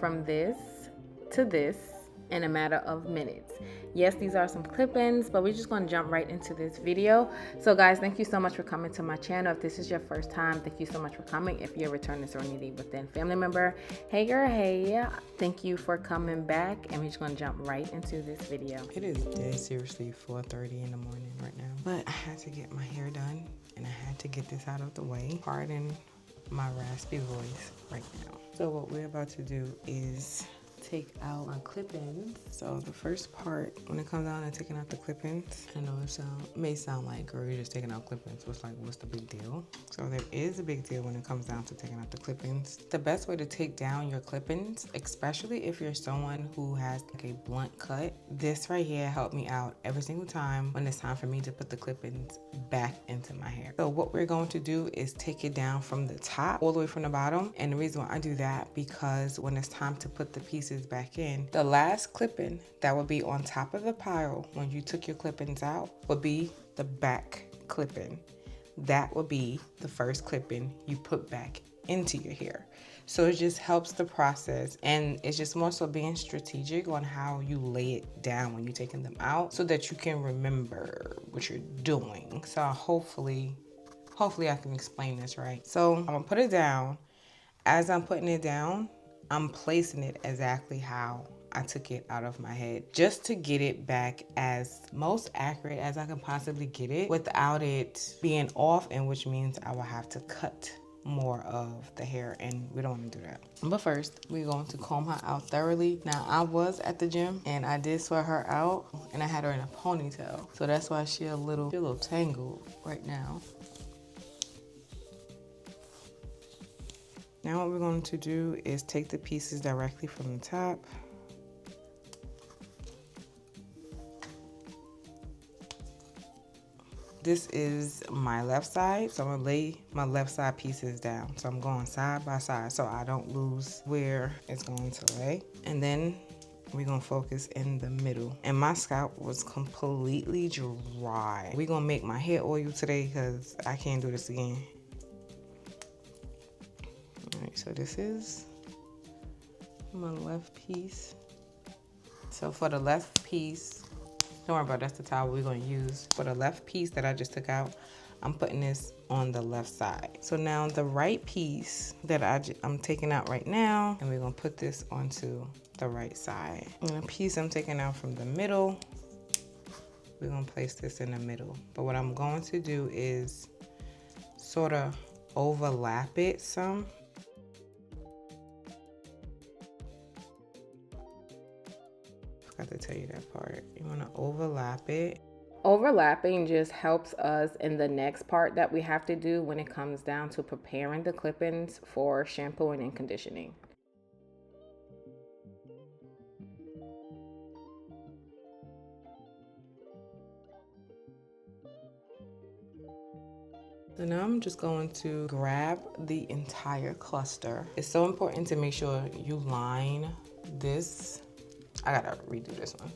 from this to this in a matter of minutes. Yes, these are some clip-ins, but we're just going to jump right into this video. So guys, thank you so much for coming to my channel. If this is your first time, thank you so much for coming. If you're a returning Serenity Within family member, hey girl, hey, thank you for coming back, and we're just going to jump right into this video. It is dead seriously 4:30 in the morning right now, but I had to get my hair done and I had to get this out of the way. Pardon my raspy voice right now. So what we're about to do is take out my clip-ins. So the first part, when it comes down to taking out the clip-ins, I know it may sound like, girl, you're just taking out clip-ins. What's the big deal? So there is a big deal when it comes down to taking out the clip-ins. The best way to take down your clip-ins, especially if you're someone who has like a blunt cut, this right here helped me out every single time when it's time for me to put the clip-ins back into my hair. So what we're going to do is take it down from the top all the way from the bottom. And the reason why I do that, because when it's time to put the pieces back in, the last clip-in that would be on top of the pile when you took your clip-ins out would be the back clip-in. That would be the first clip-in you put back into your hair. So it just helps the process, and it's just more so being strategic on how you lay it down when you're taking them out so that you can remember what you're doing. So hopefully I can explain this right. So I'm gonna put it down. As I'm putting it down, I'm placing it exactly how I took it out of my head, just to get it back as most accurate as I can possibly get it without it being off, and which means I will have to cut more of the hair, and we don't want to do that. But first, we're going to comb her out thoroughly. Now, I was at the gym and I did sweat her out, and I had her in a ponytail, so that's why she's a little tangled right now. Now what we're going to do is take the pieces directly from the top. This is my left side, so I'm gonna lay my left side pieces down. So I'm going side by side so I don't lose where it's going to lay. And then we're gonna focus in the middle. And my scalp was completely dry. We're gonna make my hair oil today because I can't do this again. Alright, so this is my left piece. So for the left piece, don't worry about it, that's the towel we're going to use. For the left piece that I just took out, I'm putting this on the left side. So now the right piece that I'm taking out right now, and we're going to put this onto the right side. And the piece I'm taking out from the middle, we're going to place this in the middle. But what I'm going to do is sort of overlap it some. Forgot to tell you that part. You want to overlap it. Overlapping just helps us in the next part that we have to do when it comes down to preparing the clip-ins for shampooing and conditioning. So now I'm just going to grab the entire cluster. It's so important to make sure you line this. I gotta redo this one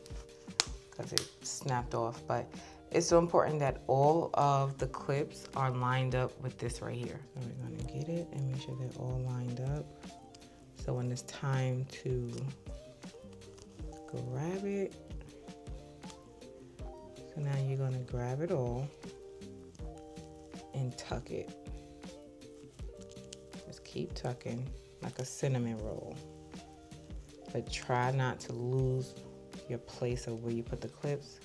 because it snapped off, but it's so important that all of the clips are lined up with this right here. So we're gonna get it and make sure they're all lined up. So when it's time to grab it, so now you're gonna grab it all and tuck it. Just keep tucking like a cinnamon roll. But try not to lose your place of where you put the clips.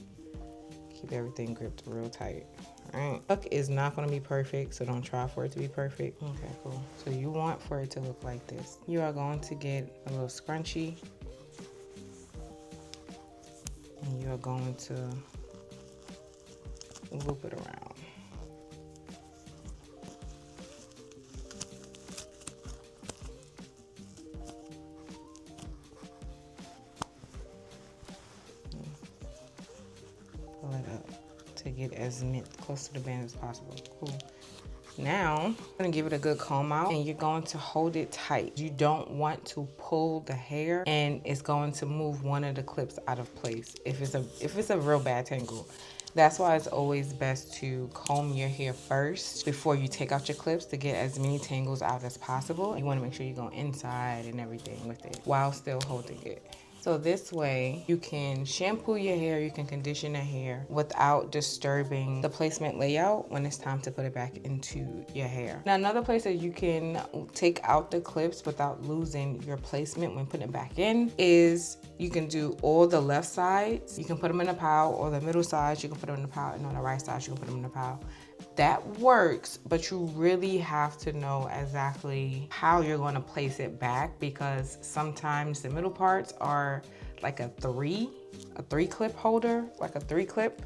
Keep everything gripped real tight. All right. Tuck is not going to be perfect, so don't try for it to be perfect. Okay, cool. So you want for it to look like this. You are going to get a little scrunchie, and you are going to loop it around. Pull it up to get as close to the band as possible. Cool. Now, I'm gonna give it a good comb out, and you're going to hold it tight. You don't want to pull the hair and it's going to move one of the clips out of place if it's a real bad tangle. That's why it's always best to comb your hair first before you take out your clips to get as many tangles out as possible. You want to make sure you go inside and everything with it while still holding it. So this way you can shampoo your hair, you can condition your hair without disturbing the placement layout when it's time to put it back into your hair. Now another place that you can take out the clips without losing your placement when putting it back in is you can do all the left sides. You can put them in a pile, or the middle sides, you can put them in a pile, and on the right side, you can put them in a pile. That works, but you really have to know exactly how you're going to place it back, because sometimes the middle parts are like a three clip holder, like a 3-clip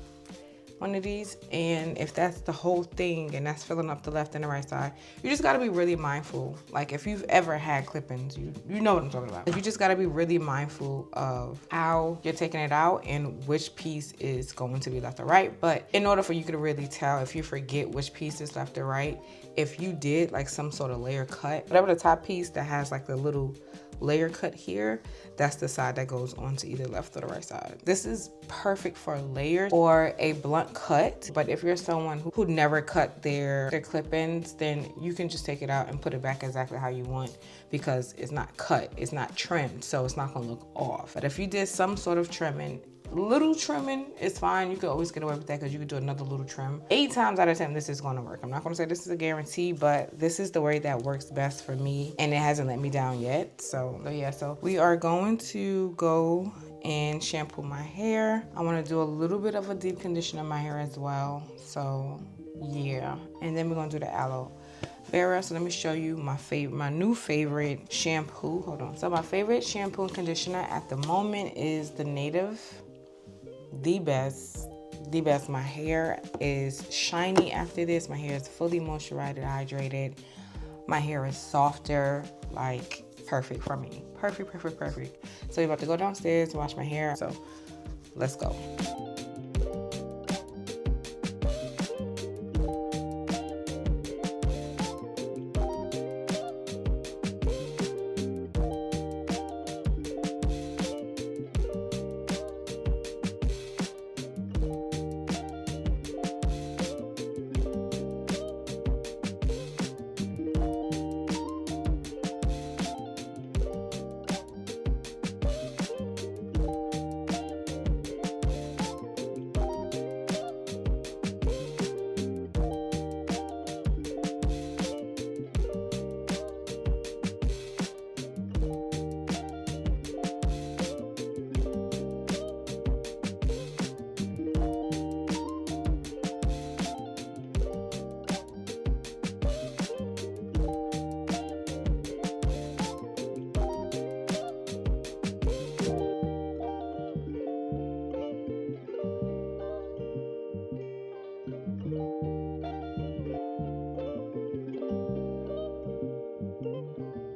one of these. And if that's the whole thing and that's filling up the left and the right side, you just got to be really mindful. Like if you've ever had clip-ins, you know what I'm talking about. You just got to be really mindful of how you're taking it out and which piece is going to be left or right. But in order for you to really tell if you forget which piece is left or right, if you did like some sort of layer cut, whatever the top piece that has like the little layer cut here, that's the side that goes onto either left or the right side. This is perfect for layers or a blunt cut, but if you're someone who never cut their clip-ins, then you can just take it out and put it back exactly how you want, because it's not cut, it's not trimmed, so it's not gonna look off. But if you did some sort of trimming, little trimming is fine. You can always get away with that because you can do another little trim. 8 times out of 10, this is going to work. I'm not going to say this is a guarantee, but this is the way that works best for me, and it hasn't let me down yet. So yeah, so we are going to go and shampoo my hair. I want to do a little bit of a deep condition of my hair as well. So yeah, and then we're going to do the Aloe Vera. So let me show you my new favorite shampoo. Hold on. So my favorite shampoo and conditioner at the moment is the Native. The best. My hair is shiny after this. My hair is fully moisturized and hydrated. My hair is softer, like perfect for me. Perfect. So we're about to go downstairs, wash my hair. So let's go.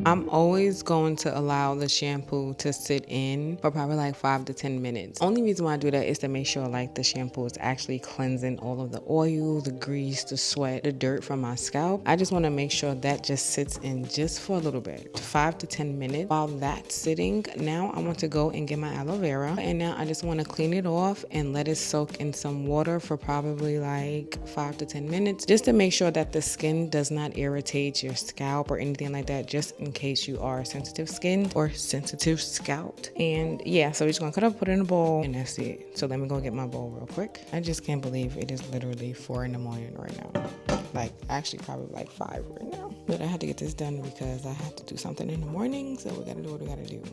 I'm always going to allow the shampoo to sit in for probably like 5 to 10 minutes. Only reason why I do that is to make sure like the shampoo is actually cleansing all of the oil, the grease, the sweat, the dirt from my scalp. I just want to make sure that just sits in just for a little bit, 5 to 10 minutes. While that's sitting, now I want to go and get my aloe vera, and now I just want to clean it off and let it soak in some water for probably like 5 to 10 minutes, just to make sure that the skin does not irritate your scalp or anything like that, just in case you are sensitive skinned or sensitive scalped. And yeah, so we're just gonna cut up, put it in a bowl, and that's it. So let me go get my bowl real quick. I just can't believe it is literally 4 in the morning right now. Like actually probably like 5 right now. But I had to get this done because I have to do something in the morning, so we gotta do what we gotta do.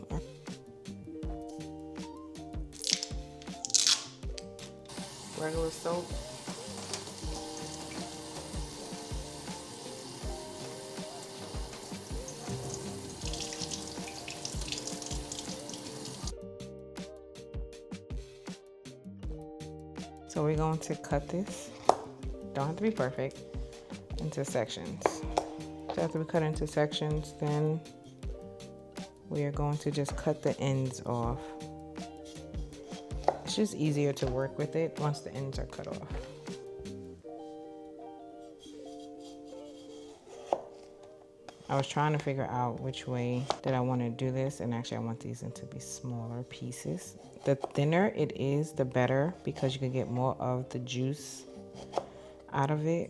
Regular soap. So we're going to cut this, don't have to be perfect, into sections. So after we cut into sections, then we are going to just cut the ends off. It's just easier to work with it once the ends are cut off. I was trying to figure out which way that I want to do this, and actually I want these to be smaller pieces. The thinner it is, the better, because you can get more of the juice out of it.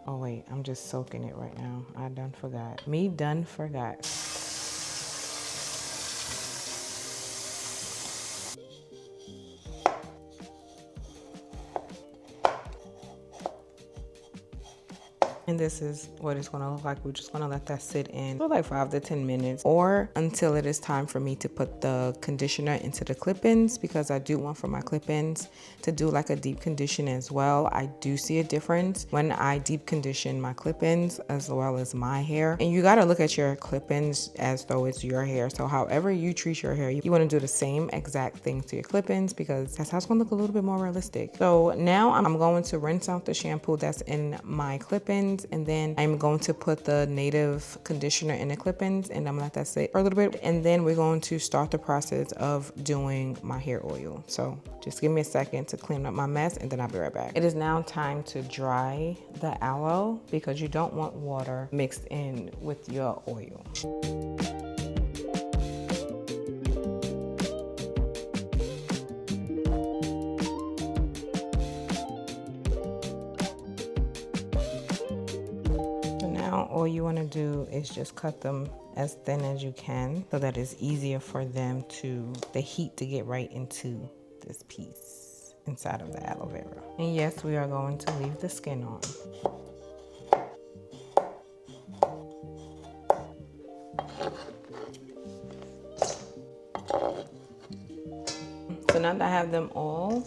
Oh wait, I'm just soaking it right now. I done forgot. Me done forgot. And this is what it's gonna look like. We're just gonna let that sit in for like 5 to 10 minutes or until it is time for me to put the conditioner into the clip-ins, because I do want for my clip-ins to do like a deep condition as well. I do see a difference when I deep condition my clip-ins as well as my hair. And you gotta look at your clip-ins as though it's your hair. So however you treat your hair, you wanna do the same exact thing to your clip-ins, because that's how it's gonna look a little bit more realistic. So now I'm going to rinse out the shampoo that's in my clip-ins, and then I'm going to put the native conditioner in the clip-ins, and I'm gonna let that sit for a little bit, and then we're going to start the process of doing my hair oil. So just give me a second to clean up my mess, and then I'll be right back. It is now time to dry the aloe, because you don't want water mixed in with your oil. All you want to do is just cut them as thin as you can so that it's easier for them to, the heat to get right into this piece inside of the aloe vera. And yes, we are going to leave the skin on. So now that I have them all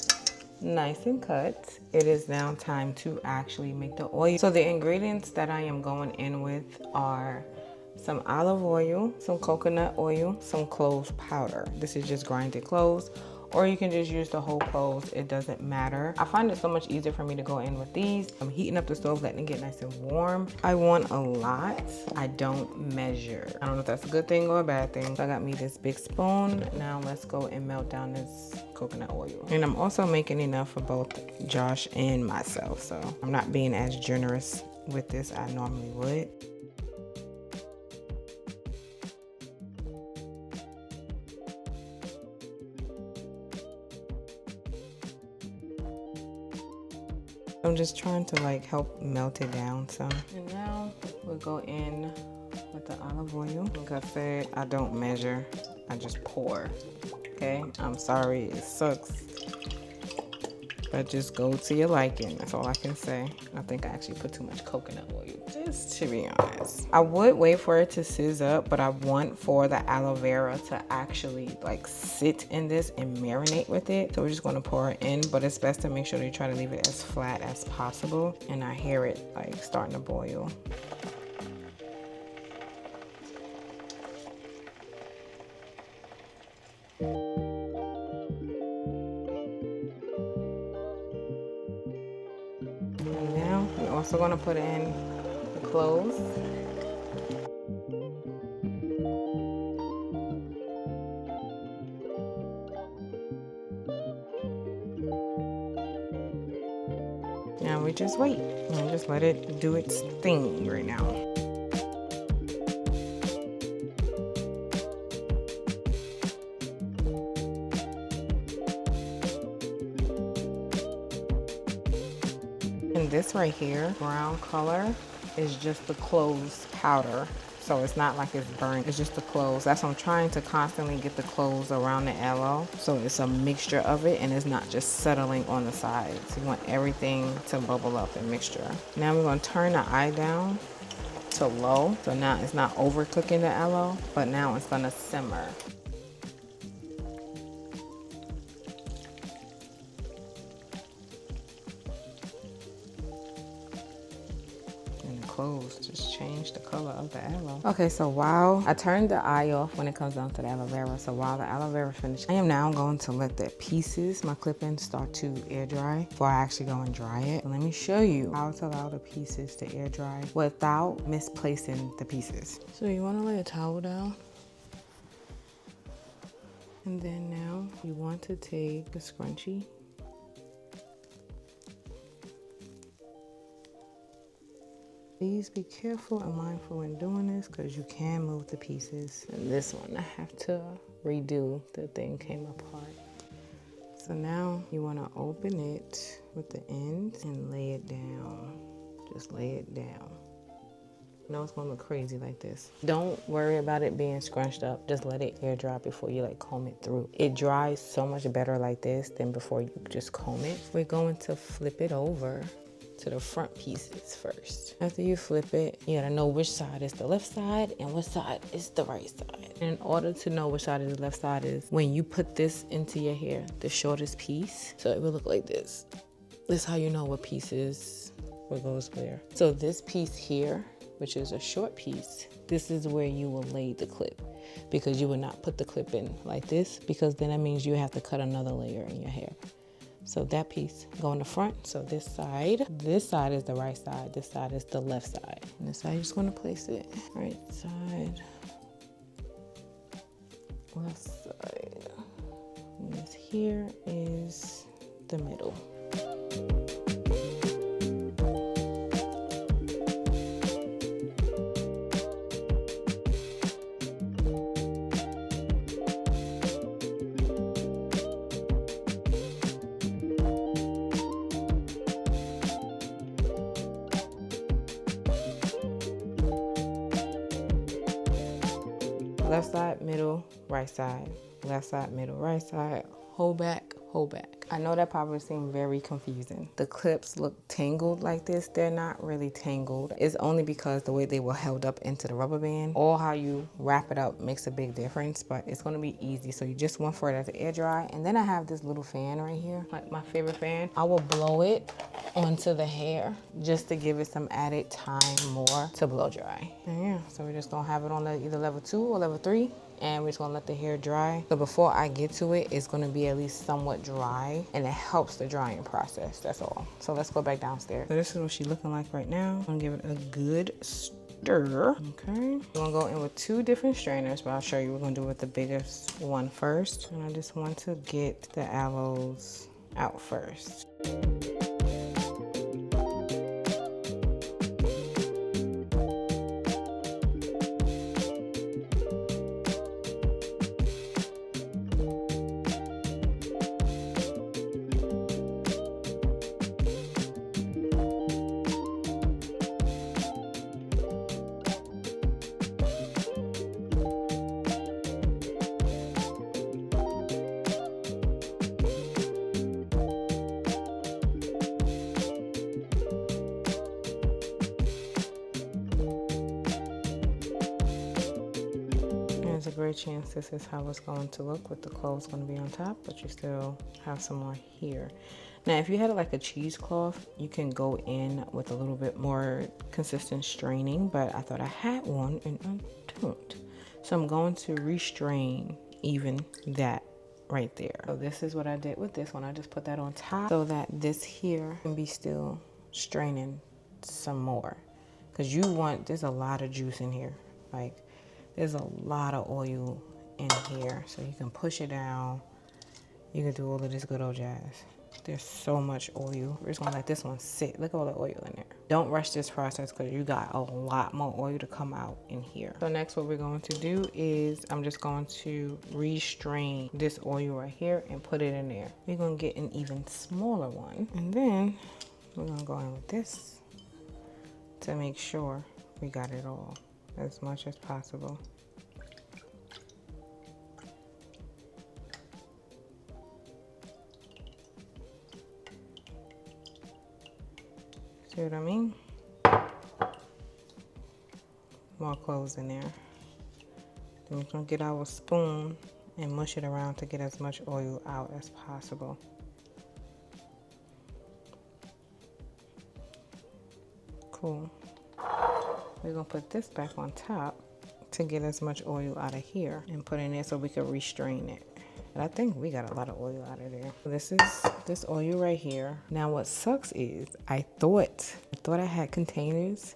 nice and cut, it is now time to actually make the oil. So the ingredients that I am going in with are some olive oil, some coconut oil, some clove powder. This is just grinded cloves, or you can just use the whole cloves. It doesn't matter. I find it so much easier for me to go in with these. I'm heating up the stove, letting it get nice and warm. I want a lot. I don't measure. I don't know if that's a good thing or a bad thing. So I got me this big spoon. Now let's go and melt down this coconut oil. And I'm also making enough for both Josh and myself. So I'm not being as generous with this as I normally would. I'm just trying to like help melt it down some. And now we'll go in with the olive oil. Like I said, I don't measure, I just pour. Okay, I'm sorry, it sucks, but just go to your liking. That's all I can say. I think I actually put too much coconut oil, just to be honest. I would wait for it to sizz up, but I want for the aloe vera to actually like sit in this and marinate with it. So we're just gonna pour it in, but it's best to make sure that you try to leave it as flat as possible. And I hear it like starting to boil. And now we're also gonna put in the cloves. Now we just wait and just let it do its thing right now. And this right here, brown color, is just the cloves powder. So it's not like it's burnt, it's just the cloves. That's why I'm trying to constantly get the cloves around the aloe. So it's a mixture of it and it's not just settling on the sides. You want everything to bubble up and mixture. Now we're gonna turn the eye down to low. So now it's not overcooking the aloe, but now it's gonna simmer. Cloves just change the color of the aloe. Okay, so while I turned the eye off when it comes down to the aloe vera, so while the aloe vera finished, I am now going to let the pieces, my clip-ins, start to air dry before I actually go and dry it. So let me show you how to allow the pieces to air dry without misplacing the pieces. So you want to lay a towel down, and then now you want to take a scrunchie Please be careful and mindful when doing this because you can move the pieces. And this one, I have to redo. The thing came apart. So now you want to open it with the ends and lay it down. Just lay it down. I know it's gonna look crazy like this. Don't worry about it being scrunched up. Just let it air dry before you like comb it through. It dries so much better like this than before you just comb it. We're going to flip it over to the front pieces first. After you flip it, you gotta know which side is the left side and which side is the right side. In order to know which side is the left side is when you put this into your hair, the shortest piece. So it will look like this. This is how you know what pieces, what goes where. So this piece here, which is a short piece, this is where you will lay the clip, because you will not put the clip in like this, because then that means you have to cut another layer in your hair. So that piece go in the front. So this side is the right side, this side is the left side. And this side, you're just gonna place it. Right side, left side. And this here is the middle. Left side, middle, right side. Left side, middle, right side. Hold back, hold back. I know that probably seemed very confusing. The clips look tangled like this. They're not really tangled. It's only because the way they were held up into the rubber band, or how you wrap it up makes a big difference, but it's gonna be easy. So you just want for it to air dry. And then I have this little fan right here, like my favorite fan. I will blow it onto the hair just to give it some added time more to blow dry. And yeah, so we're just gonna have it on either level 2 or level 3. And we're just gonna let the hair dry. So before I get to it, it's gonna be at least somewhat dry, and it helps the drying process, that's all. So let's go back downstairs. So this is what she's looking like right now. I'm gonna give it a good stir. Okay, we're gonna go in with 2 different strainers, but I'll show you. We're gonna do it with the biggest one first. And I just want to get the aloes out first. There's a great chance this is how it's going to look with the clothes going to be on top, but you still have some more here. Now, if you had like a cheesecloth, you can go in with a little bit more consistent straining, but I thought I had one and I don't. So I'm going to restrain even that right there. So this is what I did with this one. I just put that on top so that this here can be still straining some more. Because you want, there's a lot of juice in here. Like, there's a lot of oil in here. So you can push it down. You can do all of this good old jazz. There's so much oil. We're just gonna let this one sit. Look at all the oil in there. Don't rush this process because you got a lot more oil to come out in here. So next what we're going to do is I'm just going to restrain this oil right here and put it in there. We're gonna get an even smaller one. And then we're gonna go in with this to make sure we got it all as much as possible. See what I mean? More clothes in there. Then we're gonna get our spoon and mush it around to get as much oil out as possible. Cool. We're gonna put this back on top to get as much oil out of here and put in there so we can restrain it. But I think we got a lot of oil out of there. This is this oil right here. Now what sucks is I thought I had containers,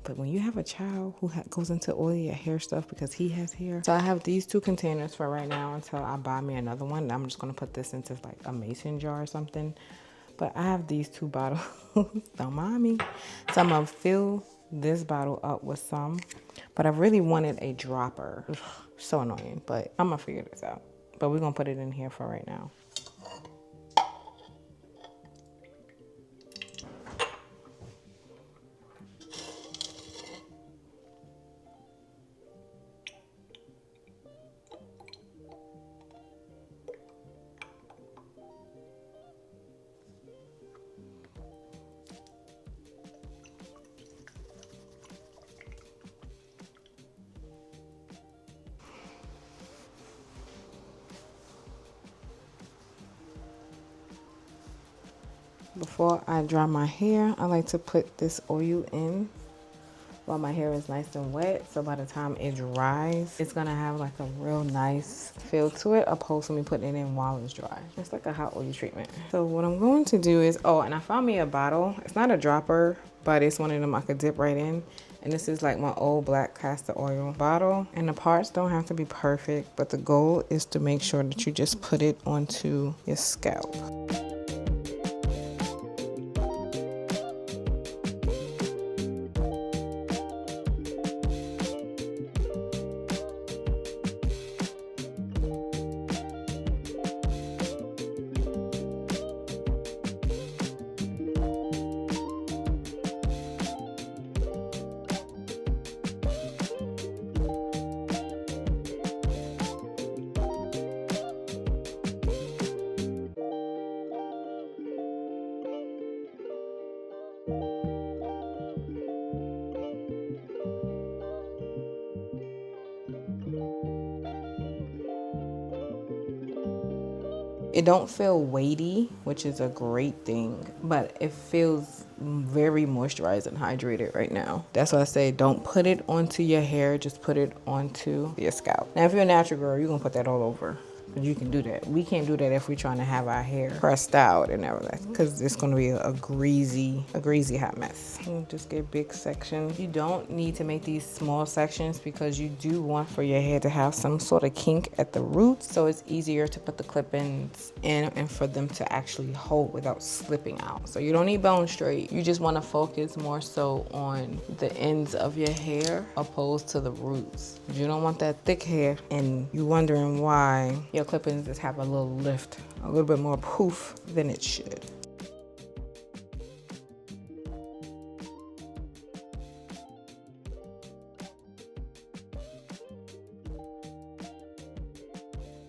but when you have a child who goes into oil your hair stuff because he has hair. So I have these 2 containers for right now until I buy me another one. I'm just gonna put this into like a mason jar or something. But I have these 2 bottles, don't mind me. So I'm gonna fill this bottle up with some, but I really wanted a dropper. Ugh, so annoying, but I'm gonna figure this out. But we're gonna put it in here for right now. Before I dry my hair, I like to put this oil in while my hair is nice and wet. So by the time it dries, it's gonna have like a real nice feel to it, opposed to me putting it in while it's dry. It's like a hot oil treatment. So what I'm going to do is, oh, and I found me a bottle. It's not a dropper, but it's one of them I could dip right in. And this is like my old black castor oil bottle. And the parts don't have to be perfect, but the goal is to make sure that you just put it onto your scalp. It don't feel weighty, which is a great thing, but it feels very moisturized and hydrated right now. That's why I say don't put it onto your hair, just put it onto your scalp. Now, if you're a natural girl, you're gonna put that all over. Because you can do that. We can't do that if we're trying to have our hair pressed out and everything, because it's going to be a greasy hot mess. You just get big sections. You don't need to make these small sections because you do want for your hair to have some sort of kink at the roots, so it's easier to put the clip-ins in and for them to actually hold without slipping out. So you don't need bone straight. You just want to focus more so on the ends of your hair opposed to the roots. You don't want that thick hair and you wondering why your clip-ins just have a little lift, a little bit more poof than it should.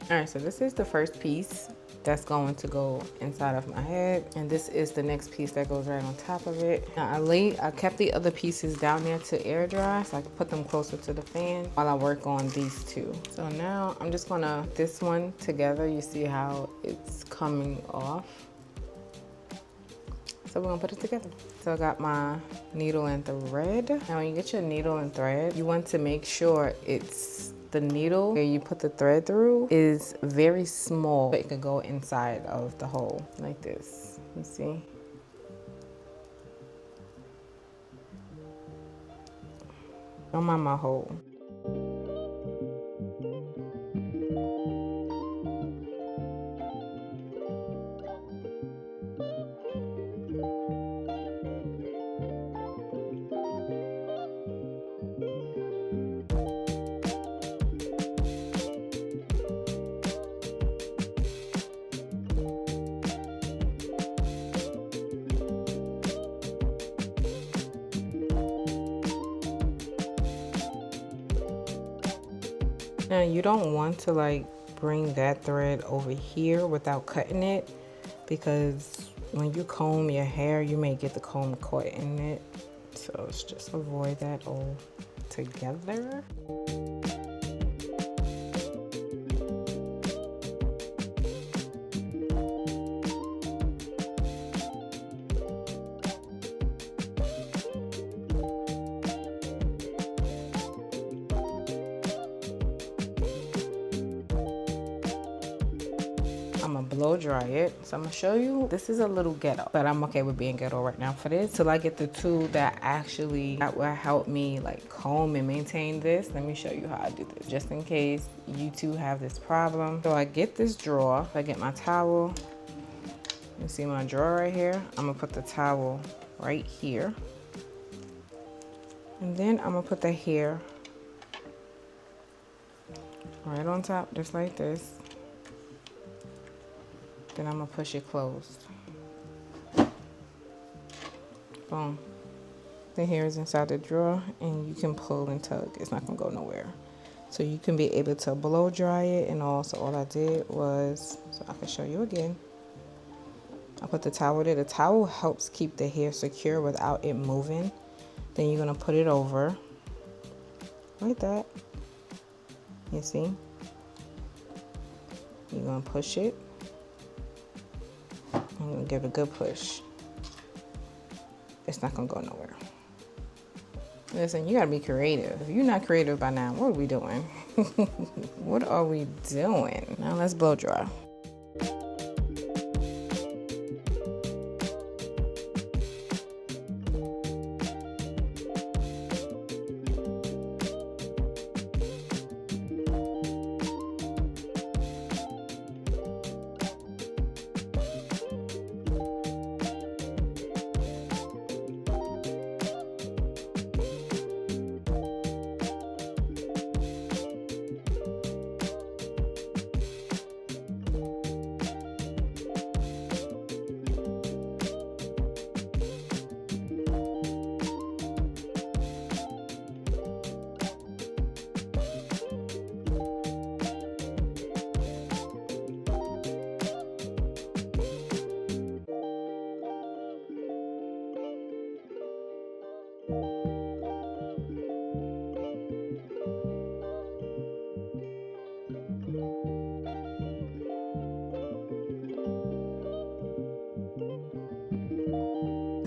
All right, so this is the first piece that's going to go inside of my head, and this is the next piece that goes right on top of it. Now I kept the other pieces down there to air dry so I can put them closer to the fan while I work on these two. So now I'm just gonna this one together. You see how it's coming off. So we're gonna put it together. So I got my needle and thread. Now when you get your needle and thread, you want to make sure it's the needle where you put the thread through is very small. It could go inside of the hole like this. You see? Don't mind my hole. Now you don't want to like bring that thread over here without cutting it, because when you comb your hair, you may get the comb caught in it. So let's just avoid that all together. I'm gonna blow dry it. So I'm gonna show you, this is a little ghetto, but I'm okay with being ghetto right now for this. Till I get the tool that will help me like comb and maintain this. Let me show you how I do this, just in case you too have this problem. So I get this drawer, I get my towel. You see my drawer right here? I'm gonna put the towel right here. And then I'm gonna put the hair right on top, just like this. Then I'm gonna push it closed. Boom. The hair is inside the drawer and you can pull and tug. It's not gonna go nowhere. So you can be able to blow dry it, and also all I did was, so I can show you again, I put the towel there. The towel helps keep the hair secure without it moving. Then you're gonna put it over like that. You see? You're gonna push it. I'm gonna give it a good push. It's not gonna go nowhere. Listen, you gotta be creative. If you're not creative by now, what are we doing? What are we doing? Now let's blow dry.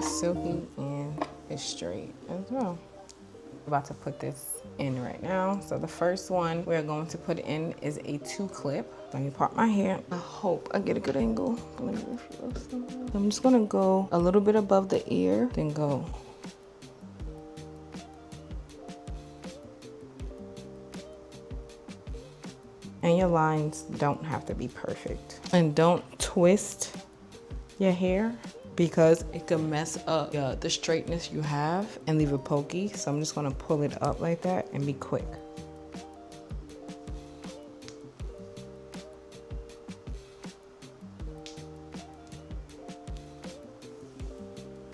Silky and it's straight as well. I'm about to put this in right now. So the first one we're going to put in is a 2-clip. Let me part my hair. I hope I get a good angle. Let me refuse. I'm just gonna go a little bit above the ear, then go. And your lines don't have to be perfect. And don't twist your hair, because it can mess up the straightness you have and leave it pokey. So I'm just gonna pull it up like that and be quick.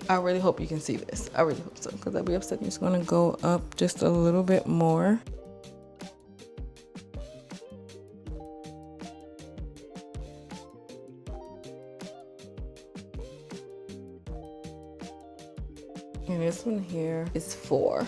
I really hope you can see this. I really hope so, because I'll be upset. I'm just gonna go up just a little bit more. And this one here is 4.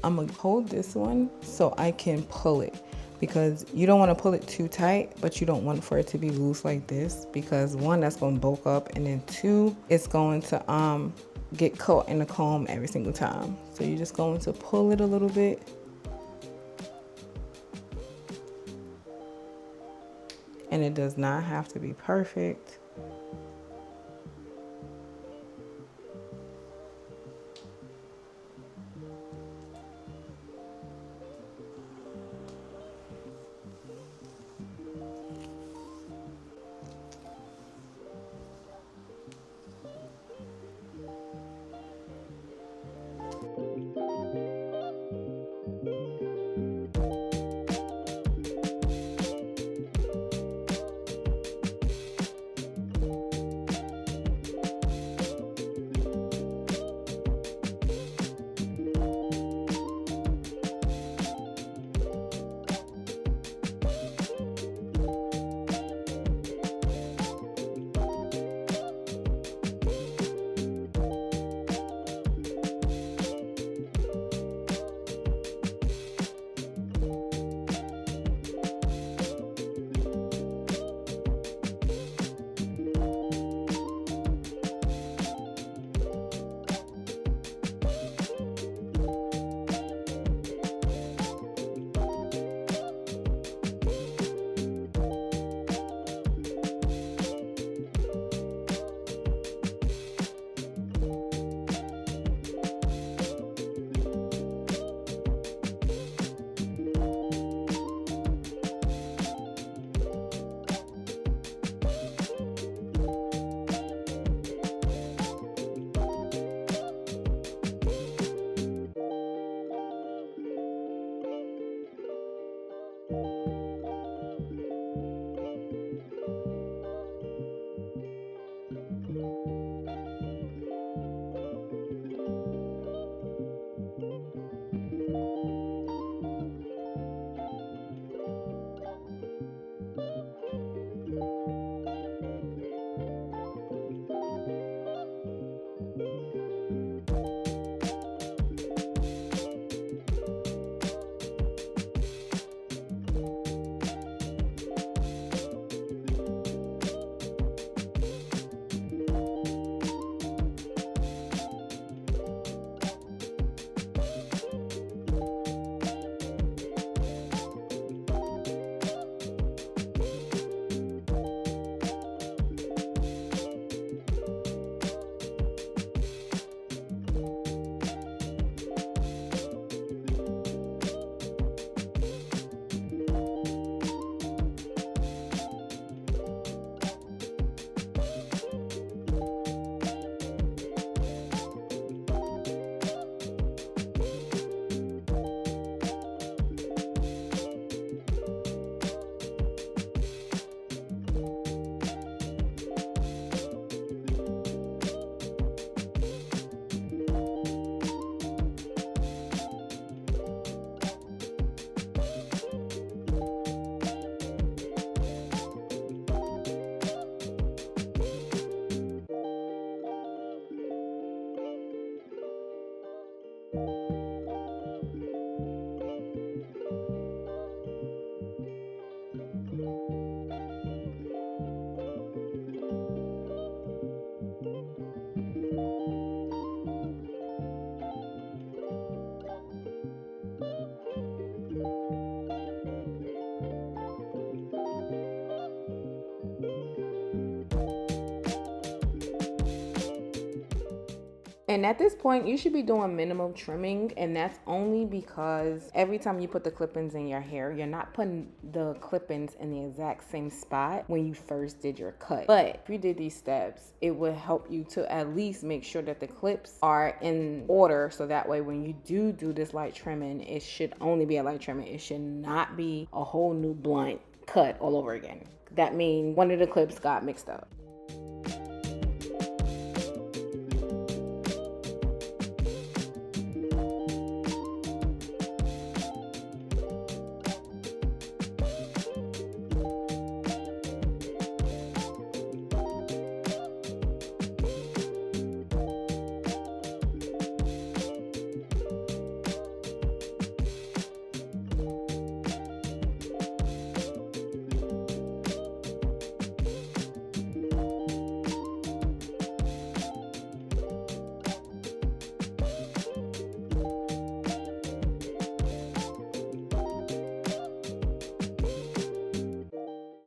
I'm gonna hold this one so I can pull it, because you don't want to pull it too tight, but you don't want for it to be loose like this, because 1, that's gonna bulk up, and then 2, it's going to get caught in the comb every single time. So you're just going to pull it a little bit. And it does not have to be perfect. And at this point, you should be doing minimal trimming, and that's only because every time you put the clip-ins in your hair, you're not putting the clip-ins in the exact same spot when you first did your cut. But if you did these steps, it would help you to at least make sure that the clips are in order, so that way when you do this light trimming, it should only be a light trimming. It should not be a whole new blunt cut all over again. That means one of the clips got mixed up.